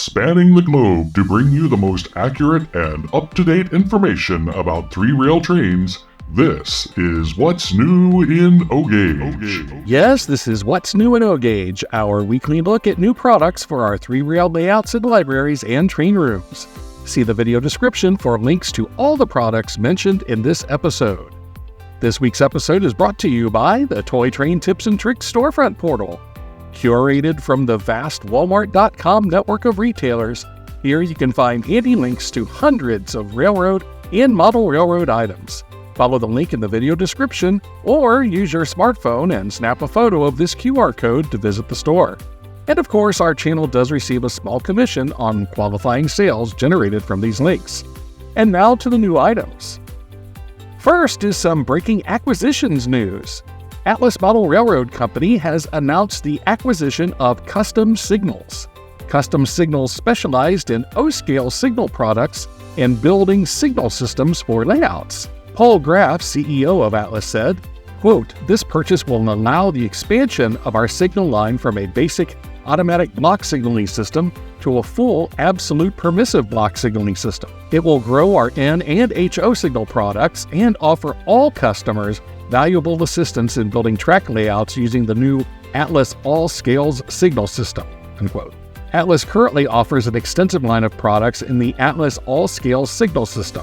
spanning the globe to bring you the most accurate and up-to-date information about three-rail trains. This is What's New in O-Gauge. Yes, this is What's New in O-Gauge, our weekly look at new products for our three-rail layouts in libraries and train rooms. See the video description for links to all the products mentioned in this episode. This week's episode is brought to you by the Toy Train Tips and Tricks storefront portal. Curated from the vast Walmart.com network of retailers, here you can find handy links to hundreds of railroad and model railroad items. Follow the link in the video description, or use your smartphone and snap a photo of this QR code to visit the store. And of course, our channel does receive a small commission on qualifying sales generated from these links. And now to the new items. First is some breaking acquisitions news. Atlas Model Railroad Company has announced the acquisition of Custom Signals. Custom Signals specialized in O-scale signal products and building signal systems for layouts. Paul Graff, CEO of Atlas, said, quote, "This purchase will allow the expansion of our signal line from a basic automatic block signaling system to a full absolute permissive block signaling system. It will grow our N and HO signal products and offer all customers valuable assistance in building track layouts using the new Atlas All Scales signal system." Unquote. Atlas currently offers an extensive line of products in the Atlas All Scales signal system.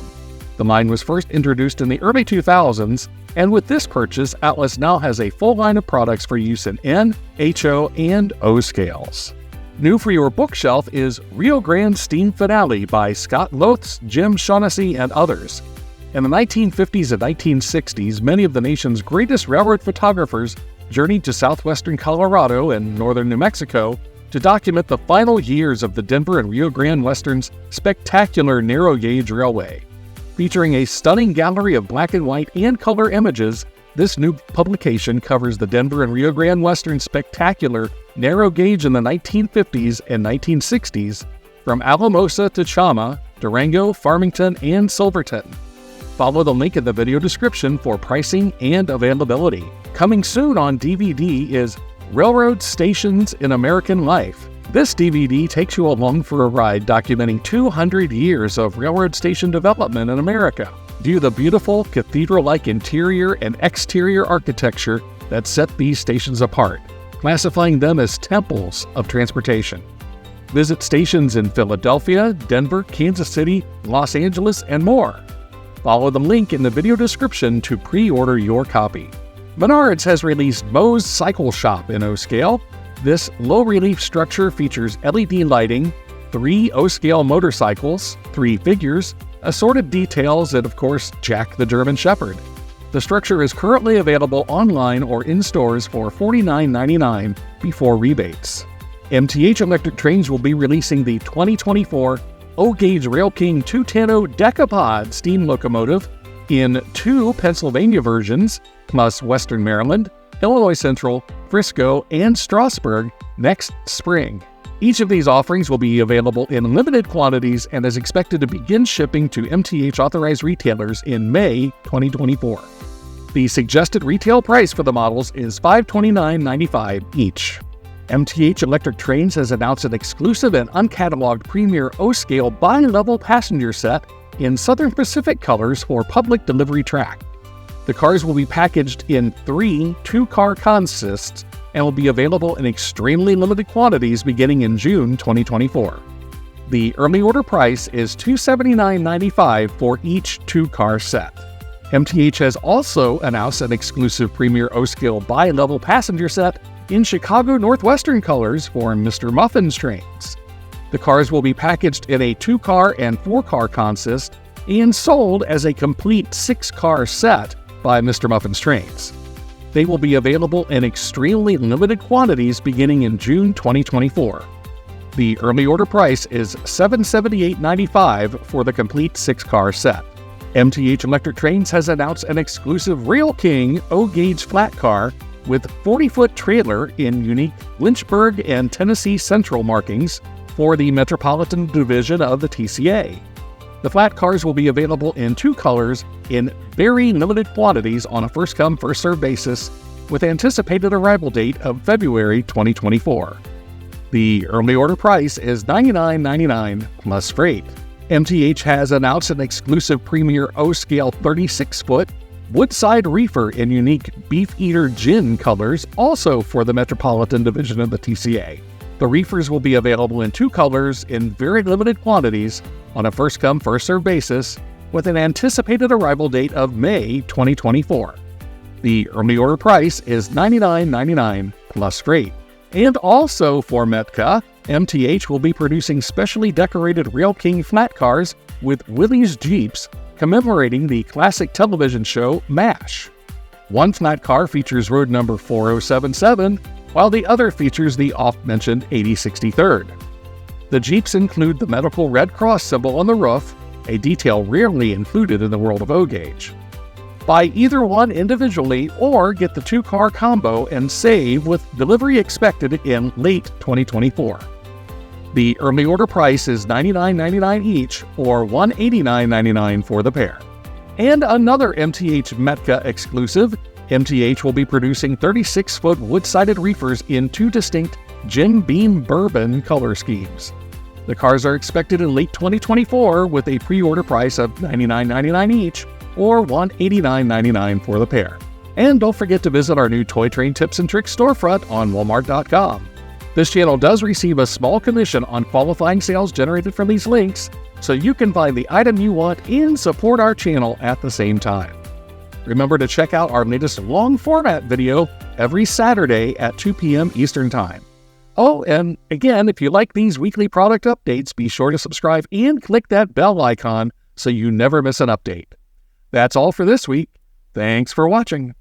The line was first introduced in the early 2000s, and with this purchase, Atlas now has a full line of products for use in N, HO, and O scales. New for your bookshelf is Rio Grande Steam Finale by Scott Loths, Jim Shaughnessy, and others. In the 1950s and 1960s, many of the nation's greatest railroad photographers journeyed to southwestern Colorado and northern New Mexico to document the final years of the Denver and Rio Grande Western's spectacular narrow-gauge railway. Featuring a stunning gallery of black and white and color images, this new publication covers the Denver and Rio Grande Western's spectacular narrow gauge in the 1950s and 1960s, from Alamosa to Chama, Durango, Farmington, and Silverton. Follow the link in the video description for pricing and availability. Coming soon on DVD is Railroad Stations in American Life. This DVD takes you along for a ride documenting 200 years of railroad station development in America. View the beautiful cathedral-like interior and exterior architecture that set these stations apart, classifying them as temples of transportation. Visit stations in Philadelphia, Denver, Kansas City, Los Angeles, and more. Follow the link in the video description to pre-order your copy. Menards has released Moe's Cycle Shop in O-scale. This low-relief structure features LED lighting, 3 O-scale motorcycles, 3 figures, assorted details, and of course, Jack the German Shepherd. The structure is currently available online or in stores for $49.99 before rebates. MTH Electric Trains will be releasing the 2024 O-Gauge Rail King 210 Decapod steam locomotive in 2 Pennsylvania versions, plus Western Maryland, Illinois Central, Frisco, and Strasburg next spring. Each of these offerings will be available in limited quantities and is expected to begin shipping to MTH authorized retailers in May 2024. The suggested retail price for the models is $529.95 each. MTH Electric Trains has announced an exclusive and uncatalogued premier O-scale bi-level passenger set in Southern Pacific colors for public delivery track. The cars will be packaged in 3 two-car consists and will be available in extremely limited quantities beginning in June 2024. The early order price is $279.95 for each 2-car set. MTH has also announced an exclusive premier O-scale bi-level passenger set in Chicago Northwestern colors for Mr. Muffin's trains. The cars will be packaged in a 2-car and 4-car consist and sold as a complete 6-car set by Mr. Muffin's trains. They will be available in extremely limited quantities beginning in June 2024. The early order price is $778.95 for the complete 6-car set. MTH Electric Trains has announced an exclusive Rail King O-Gauge flat car with 40-foot trailer in unique Lynchburg and Tennessee Central markings for the Metropolitan Division of the TCA. The flat cars will be available in 2 colors in very limited quantities on a first-come, first-served basis with anticipated arrival date of February 2024. The early order price is $99.99 plus freight. MTH has announced an exclusive premier O-scale 36-foot woodside reefer in unique Beef Eater gin colors, also for the Metropolitan Division of the TCA. The reefers will be available in 2 colors in very limited quantities on a first-come, first-served basis, with an anticipated arrival date of May 2024. The early order price is $99.99 plus freight. And also for METCA, MTH will be producing specially decorated Rail King flat cars with Willys Jeeps commemorating the classic television show MASH. One flat car features road number 4077, while the other features the oft-mentioned 8063rd. The Jeeps include the medical Red Cross symbol on the roof, a detail rarely included in the world of O-Gauge. Buy either one individually or get the 2-car combo and save with delivery expected in late 2024. The early order price is $99.99 each or $189.99 for the pair. And another MTH METCA exclusive, MTH will be producing 36-foot wood-sided reefers in 2 distinct Jim Beam Bourbon color schemes. The cars are expected in late 2024 with a pre-order price of $99.99 each or $189.99 for the pair. And don't forget to visit our new Toy Train Tips and Tricks storefront on Walmart.com. This channel does receive a small commission on qualifying sales generated from these links, so you can find the item you want and support our channel at the same time. Remember to check out our latest long-format video every Saturday at 2 p.m. Eastern Time. Oh, and again, if you like these weekly product updates, be sure to subscribe and click that bell icon so you never miss an update. That's all for this week. Thanks for watching.